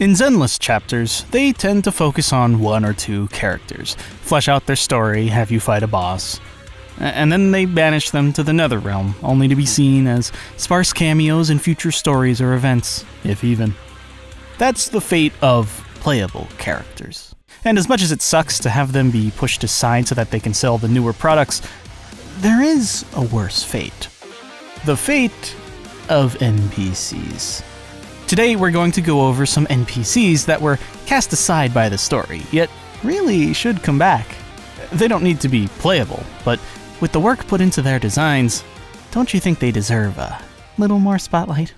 In Zenless chapters, they tend to focus on one or two characters, flesh out their story, have you fight a boss, and then they banish them to the Netherrealm, only to be seen as sparse cameos in future stories or events, if even. That's the fate of playable characters. And as much as it sucks to have them be pushed aside so that they can sell the newer products, there is a worse fate. The fate of NPCs. Today we're going to go over some NPCs that were cast aside by the story, yet really should come back. They don't need to be playable, but with the work put into their designs, don't you think they deserve a little more spotlight?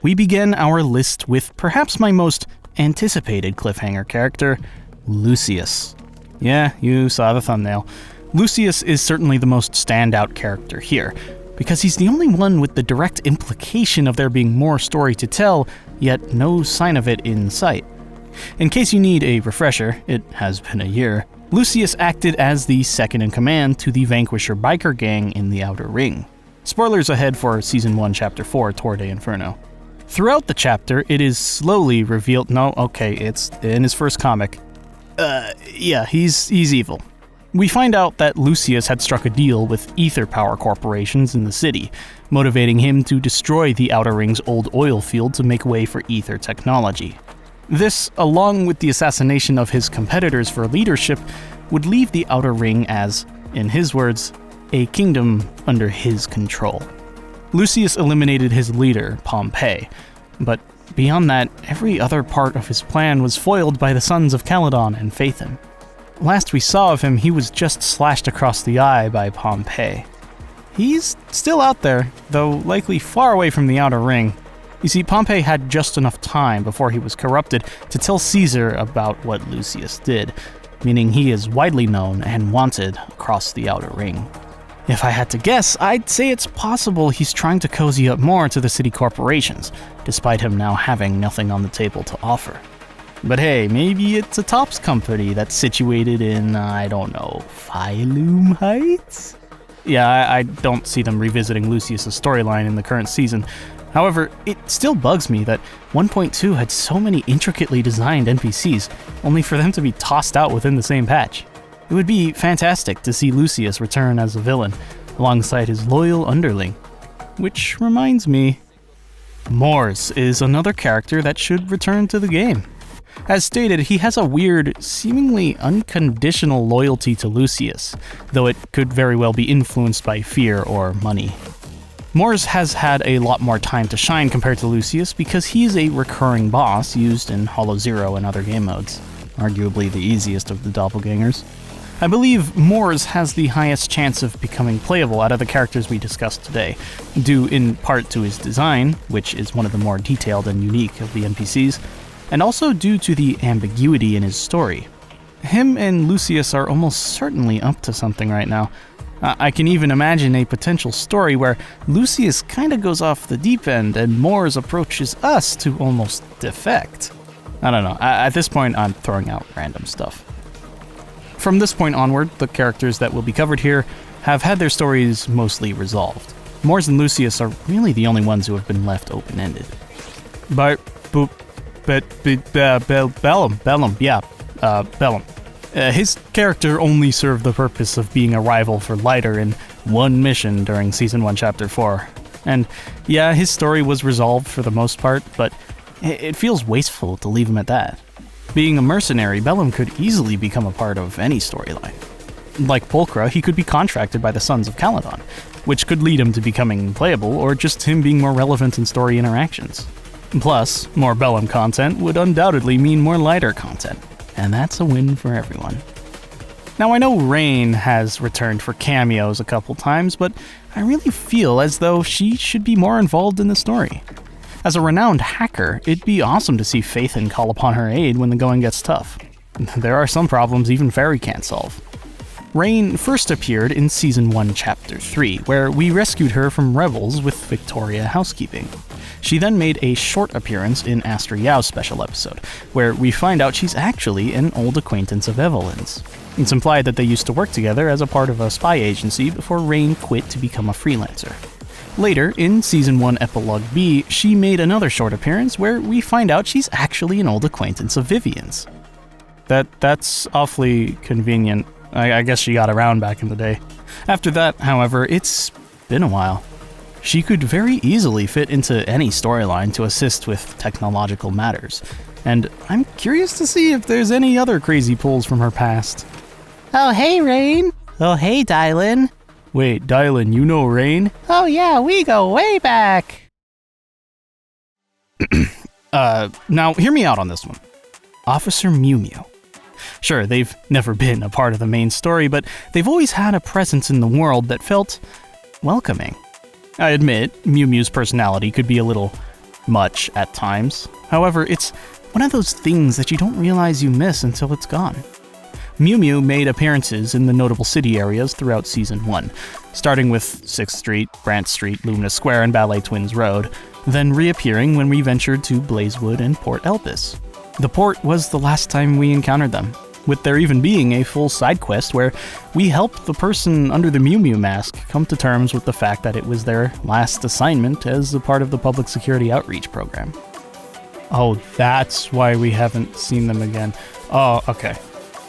We begin our list with perhaps my most anticipated cliffhanger character, Lucius. Yeah, you saw the thumbnail. Lucius is certainly the most standout character here, because he's the only one with the direct implication of there being more story to tell, yet no sign of it in sight. In case you need a refresher, it has been a year, Lucius acted as the second-in-command to the Vanquisher biker gang in the Outer Ring. Spoilers ahead for Season 1, Chapter 4, Tour de Inferno. Throughout the chapter, it is slowly revealed— it's in his first comic. He's evil. We find out that Lucius had struck a deal with ether power corporations in the city, motivating him to destroy the Outer Ring's old oil field to make way for ether technology. This, along with the assassination of his competitors for leadership, would leave the Outer Ring as, in his words, a kingdom under his control. Lucius eliminated his leader, Pompey, but beyond that, every other part of his plan was foiled by the sons of Caledon and Phaethon. Last we saw of him, he was just slashed across the eye by Pompey. He's still out there, though likely far away from the Outer Ring. You see, Pompey had just enough time before he was corrupted to tell Caesar about what Lucius did, meaning he is widely known and wanted across the Outer Ring. If I had to guess, I'd say it's possible he's trying to cozy up more to the city corporations, despite him now having nothing on the table to offer. But hey, maybe it's a tops company that's situated in, Phylum Heights? Yeah, I don't see them revisiting Lucius' storyline in the current season. However, it still bugs me that 1.2 had so many intricately designed NPCs, only for them to be tossed out within the same patch. It would be fantastic to see Lucius return as a villain, alongside his loyal underling. Which reminds me, Mors is another character that should return to the game. As stated, he has a weird, seemingly unconditional loyalty to Lucius, though it could very well be influenced by fear or money. Mors has had a lot more time to shine compared to Lucius because he is a recurring boss used in Hollow Zero and other game modes, arguably the easiest of the doppelgangers. I believe Mors has the highest chance of becoming playable out of the characters we discussed today, due in part to his design, which is one of the more detailed and unique of the NPCs, and also due to the ambiguity in his story. Him and Lucius are almost certainly up to something right now. I can even imagine a potential story where Lucius kinda goes off the deep end and Mors approaches us to almost defect. I don't know, at this point I'm throwing out random stuff. From this point onward, the characters that will be covered here have had their stories mostly resolved. Mors and Lucius are really the only ones who have been left open-ended. Bellum. His character only served the purpose of being a rival for Lighter in one mission during Season 1, Chapter 4. And yeah, his story was resolved for the most part, but it feels wasteful to leave him at that. Being a mercenary, Bellum could easily become a part of any storyline. Like Pulchra, he could be contracted by the Sons of Caledon, which could lead him to becoming playable, or just him being more relevant in story interactions. Plus, more Bellum content would undoubtedly mean more Lighter content, and that's a win for everyone. Now I know Rain has returned for cameos a couple times, but I really feel as though she should be more involved in the story. As a renowned hacker, it'd be awesome to see Phaethon call upon her aid when the going gets tough. There are some problems even Fairy can't solve. Rain first appeared in Season 1, Chapter 3, where we rescued her from rebels with Victoria housekeeping. She then made a short appearance in Aster Yao's special episode, where we find out she's actually an old acquaintance of Evelyn's. It's implied that they used to work together as a part of a spy agency before Rain quit to become a freelancer. Later, in Season 1 Epilogue B, she made another short appearance where we find out she's actually an old acquaintance of Vivian's. That's awfully convenient. I guess she got around back in the day. After that, however, it's been a while. She could very easily fit into any storyline to assist with technological matters, and I'm curious to see if there's any other crazy pulls from her past. Oh, hey, Rain. Oh, hey, Dylan. Wait, Dylan, you know Rain? Oh, yeah, we go way back. Now, hear me out on this one. Officer Mewmew. Sure, they've never been a part of the main story, but they've always had a presence in the world that felt welcoming. I admit, Mewmew's personality could be a little much at times. However, it's one of those things that you don't realize you miss until it's gone. Mewmew made appearances in the notable city areas throughout Season 1, starting with 6th Street, Brant Street, Lumina Square, and Ballet Twins Road, then reappearing when we ventured to Blazewood and Port Elpis. The port was the last time we encountered them, with there even being a full side quest where we helped the person under the Mewmew mask come to terms with the fact that it was their last assignment as a part of the public security outreach program. Oh, that's why we haven't seen them again. Oh, okay.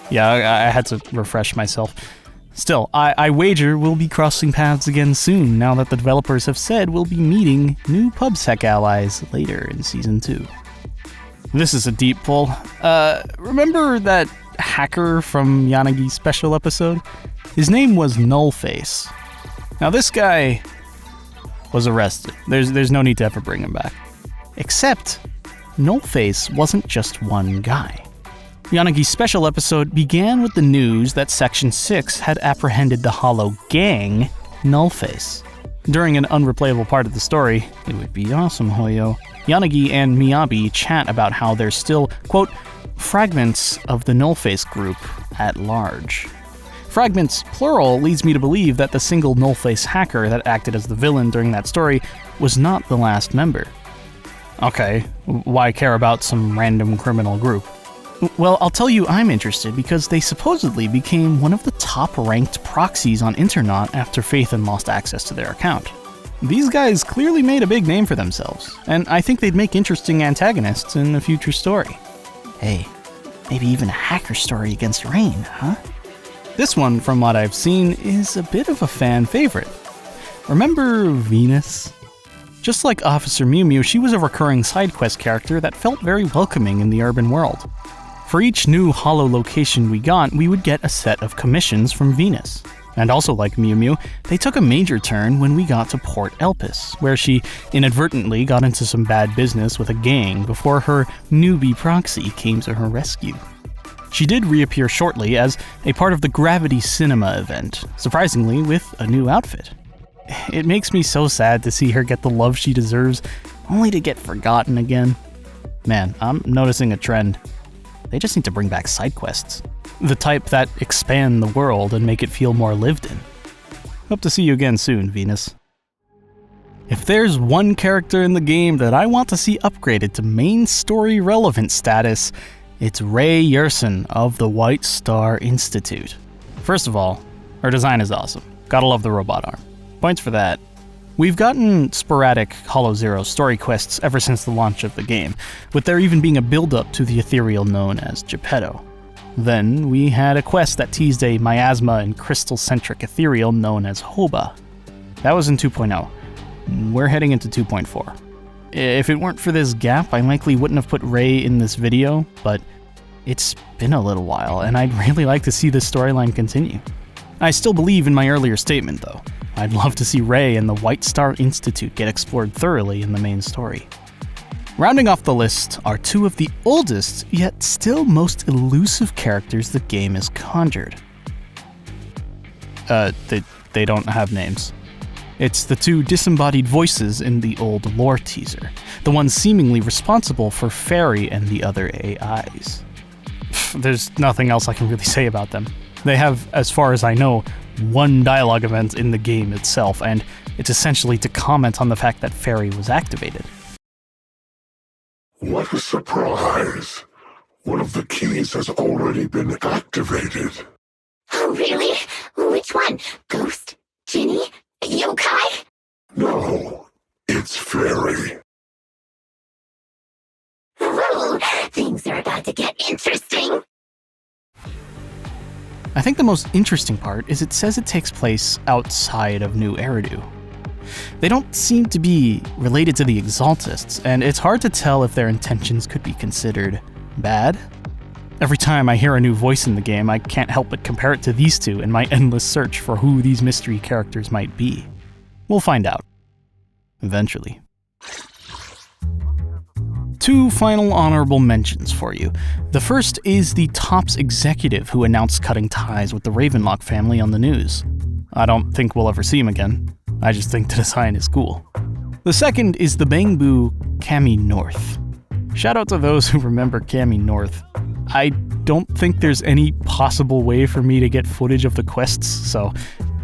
Yeah, I had to refresh myself. Still, I wager we'll be crossing paths again soon now that the developers have said we'll be meeting new PubSec allies later in Season 2. This is a deep pull. Remember that hacker from Yanagi's special episode? His name was Nullface. Now this guy was arrested. There's no need to ever bring him back. Except, Nullface wasn't just one guy. Yanagi's special episode began with the news that Section 6 had apprehended the Hollow Gang, Nullface. During an unreplayable part of the story, it would be awesome, Hoyo, Yanagi and Miyabi chat about how there's still, quote, fragments of the Nullface group at large. Fragments, plural, leads me to believe that the single Nullface hacker that acted as the villain during that story was not the last member. Okay, why care about some random criminal group? Well, I'll tell you I'm interested because they supposedly became one of the top-ranked proxies on Internet after Phaethon lost access to their account. These guys clearly made a big name for themselves, and I think they'd make interesting antagonists in a future story. Hey, maybe even a hacker story against Rain, huh? This one, from what I've seen, is a bit of a fan favorite. Remember Venus? Just like Officer Mewmew, she was a recurring side quest character that felt very welcoming in the urban world. For each new hollow location we got, we would get a set of commissions from Venus. And also like Mewmew, they took a major turn when we got to Port Elpis, where she inadvertently got into some bad business with a gang before her newbie proxy came to her rescue. She did reappear shortly as a part of the Gravity Cinema event, surprisingly with a new outfit. It makes me so sad to see her get the love she deserves, only to get forgotten again. Man, I'm noticing a trend. They just need to bring back side quests. The type that expand the world and make it feel more lived in. Hope to see you again soon, Venus. If there's one character in the game that I want to see upgraded to main story relevant status, it's Ray Yerson of the White Star Institute. First of all, her design is awesome. Gotta love the robot arm. Points for that. We've gotten sporadic Hollow Zero story quests ever since the launch of the game, with there even being a build-up to the ethereal known as Geppetto. Then we had a quest that teased a miasma and crystal-centric ethereal known as Hoba. That was in 2.0. We're heading into 2.4. If it weren't for this gap, I likely wouldn't have put Ray in this video, but it's been a little while, and I'd really like to see this storyline continue. I still believe in my earlier statement, though. I'd love to see Ray and the White Star Institute get explored thoroughly in the main story. Rounding off the list are two of the oldest, yet still most elusive characters the game has conjured. They don't have names. It's the two disembodied voices in the old lore teaser, the ones seemingly responsible for Fairy and the other AIs. There's nothing else I can really say about them. They have, as far as I know, one dialogue event in the game itself, and it's essentially to comment on the fact that Fairy was activated. What a surprise! One of the keys has already been activated. Oh, really? Which one? Ghost? Genie? Yokai? No, fairy. Things are about to get interesting. I think the most interesting part is it says it takes place outside of New Eridu. They don't seem to be related to the Exaltists, and it's hard to tell if their intentions could be considered bad. Every time I hear a new voice in the game, I can't help but compare it to these two in my endless search for who these mystery characters might be. We'll find out. Eventually. 2 final honorable mentions for you. The first is the Topps executive who announced cutting ties with the Ravenlock family on the news. I don't think we'll ever see him again. I just think the design is cool. The second is the Bangbu Cami North. Shout out to those who remember Cami North. I don't think there's any possible way for me to get footage of the quests, so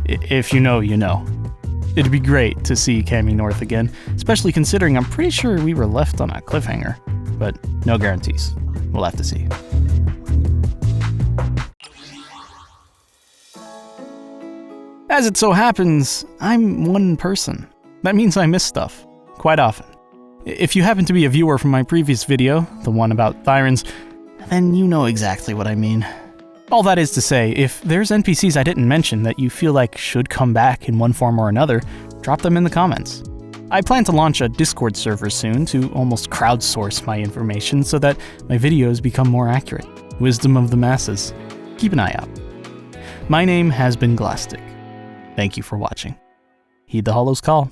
if you know, you know. It'd be great to see Cami North again, especially considering I'm pretty sure we were left on a cliffhanger, but no guarantees. We'll have to see. As it so happens, I'm one person. That means I miss stuff, quite often. If you happen to be a viewer from my previous video, the one about Thyrans, then you know exactly what I mean. All that is to say, if there's NPCs I didn't mention that you feel like should come back in one form or another, drop them in the comments. I plan to launch a Discord server soon to almost crowdsource my information so that my videos become more accurate. Wisdom of the masses. Keep an eye out. My name has been Glastic. Thank you for watching. Heed the Hollow's call.